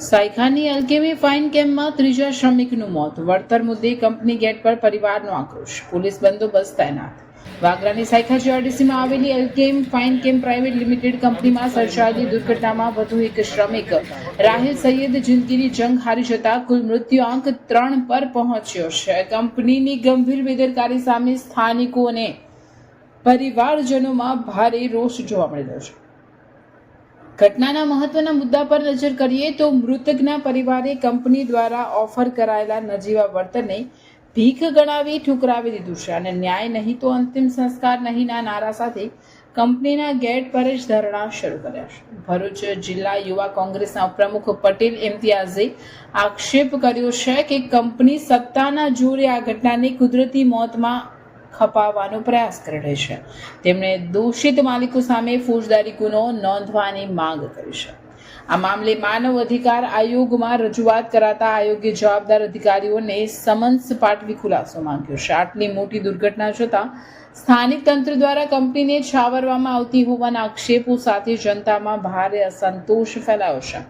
સાયખાની એલકેમી fine કેમ્પમાં ત્રીજા શ્રમિકનું મોત. વળતર મુદ્દે કંપની ગેટ પર પરિવારનો આક્રોશ. પોલીસ બંદોબસ્ત તૈનાત. વાગરાની સાયખા જીઆરડીસીમાં આવેલી એલકેમ ફાઇન કેમ્પ પ્રાઇવેટ લિમિટેડ કંપનીમાં સર્જાયેલી દુર્ઘટનામાં વધુ એક શ્રમિક રાહિલ સૈયદ જિંદગીની જંગ હારી જતા કુલ મૃત્યુઆંક 3 પર પહોંચ્યો છે. કંપનીની ગંભીર બેદરકારી સામે સ્થાનિકો અને પરિવારજનોમાં ભારે રોષ જોવા મળી રહ્યો છે. ઘટનાના મહત્વના મુદ્દા પર નજર કરીએ તો મૃતકના પરિવારે કંપની દ્વારા ઓફર કરાયેલા નજીવા વળતરને ભીખ ગણાવી ઠુકરાવી દીધું છે અને ન્યાય નહીં તો અંતિમ સંસ્કાર નહીંના નારા સાથે કંપનીના ગેટ પર જ ધરણા શરૂ કર્યા છે. ભરૂચ જિલ્લા યુવા કોંગ્રેસના પ્રમુખ પટેલ ઇમ્તિયાઝે આક્ષેપ કર્યો છે કે કંપની સત્તાના જોરે આ ઘટનાને કુદરતી મોતમાં ખપાવવાનો પ્રયાસ કરી રહી છે. તેમણે દોષિત માલિકો સામે ફોજદારી ગુનો નોંધવાની માંગ કરી છે. આ મામલે માનવ અધિકાર આયોગમાં રજૂઆત કરાતા આયોગે જવાબદાર અધિકારીઓને સમન્સ પાઠવી ખુલાસો માંગ્યો છે. આટલી મોટી દુર્ઘટના છતાં સ્થાનિક તંત્ર દ્વારા કંપનીને છાવરવામાં આવતી હોવાના આક્ષેપો સાથે જનતામાં ભારે અસંતોષ ફેલાયો છે.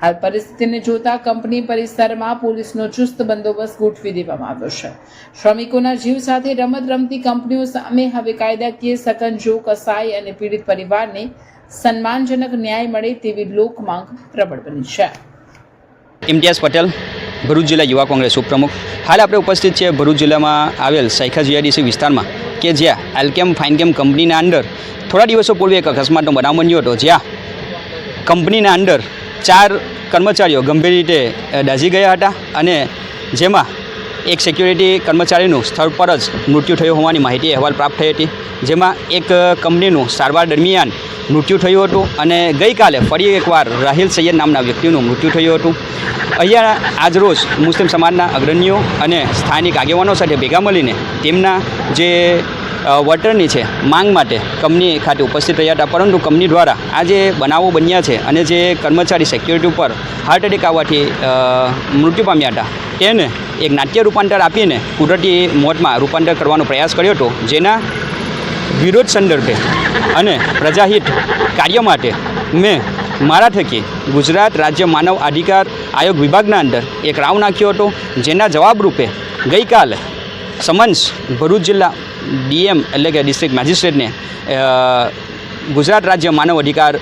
હાલ પરિસ્થિતિને જોતા કંપની પરિસરમાં પોલીસનો ચુસ્ત બંદોબસ્ત ગોઠવી દેવામાં આવ્યો છે. શ્રમિકોના જીવ સાથે રમત રમતી કંપનીઓ સામે હવે કાયદાકીય સકંજો કસાઈ અને પીડિત પરિવારને સન્માનજનક ન્યાય મળે તેવી લોક માંગ પ્રબળ બની છે. ઇમ્તિયાઝ પટેલ, ભરૂચ જિલ્લા યુવા કોંગ્રેસ ઉપપ્રમુખ. હાલ આપણે ઉપસ્થિત છીએ ભરૂચ જિલ્લામાં આવેલ સાયખા જીઆરડીસી વિસ્તારમાં કે જ્યાં એલકેમ ફાઇનકેમ કંપનીના અંદર થોડા દિવસો પૂર્વે એક અકસ્માતનો બનાવ બન્યો હતો, જ્યાં કંપનીના અંદર 4 કર્મચારીઓ ગંભીર રીતે દાઝી ગયા હતા અને જેમાં એક સિક્યુરિટી કર્મચારીનું સ્થળ પર જ મૃત્યુ થયું હોવાની માહિતી અહેવાલ પ્રાપ્ત થઈ હતી. જેમાં એક કંપનીનું સારવાર દરમિયાન મૃત્યુ થયું હતું અને ગઈકાલે ફરી એકવાર રાહિલ સૈયદ નામના વ્યક્તિનું મૃત્યુ થયું હતું. અહીંયા આજરોજ મુસ્લિમ સમાજના અગ્રણીઓ અને સ્થાનિક આગેવાનો સાથે ભેગા મળીને તેમના જે વળતરની છે માંગ માટે કંપની ખાતે ઉપસ્થિત રહ્યા હતા, પરંતુ કંપની દ્વારા આ જે બનાવો બન્યા છે અને જે કર્મચારી સિક્યુરિટી ઉપર હાર્ટ એટેક આવવાથી મૃત્યુ પામ્યા હતા તેને એક નાટ્ય રૂપાંતર આપીને કુદરતી મોતમાં રૂપાંતર કરવાનો પ્રયાસ કર્યો હતો, જેના વિરોધ સંદર્ભે અને પ્રજાહિત કાર્ય માટે મેં મારા થકી ગુજરાત રાજ્ય માનવ અધિકાર આયોગ વિભાગના અંદર એક રાવ નાખ્યો હતો, જેના જવાબરૂપે ગઈકાલે સમન્સ ભરૂચ જિલ્લા ડીએમ એટલે કે ડિસ્ટ્રિક્ટ મેજિસ્ટ્રેટને ગુજરાત રાજ્ય માનવ અધિકાર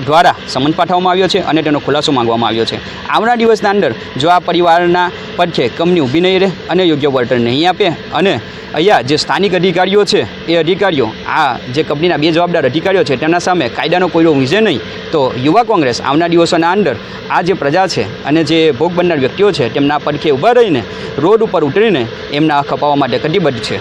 દ્વારા સમન્સ પાઠવવામાં આવ્યો છે અને તેનો ખુલાસો માંગવામાં આવ્યો છે. આવનાર દિવસના અંદર જો આ પરિવારના પડખે કંપની ઊભી નહીં રહે અને યોગ્ય વળતર નહીં આપે અને અહીંયા જે સ્થાનિક અધિકારીઓ છે એ અધિકારીઓ આ જે કંપનીના 2 જવાબદાર અધિકારીઓ છે તેમના સામે કાયદાનો કોઈનો વિજય નહીં, તો યુવા કોંગ્રેસ આવનાર દિવસોના અંદર આ જે પ્રજા છે અને જે ભોગ બનનાર વ્યક્તિઓ છે તેમના પડખે ઊભા રહીને રોડ ઉપર ઉતરીને એમના ખપાવવા માટે કટિબદ્ધ છે.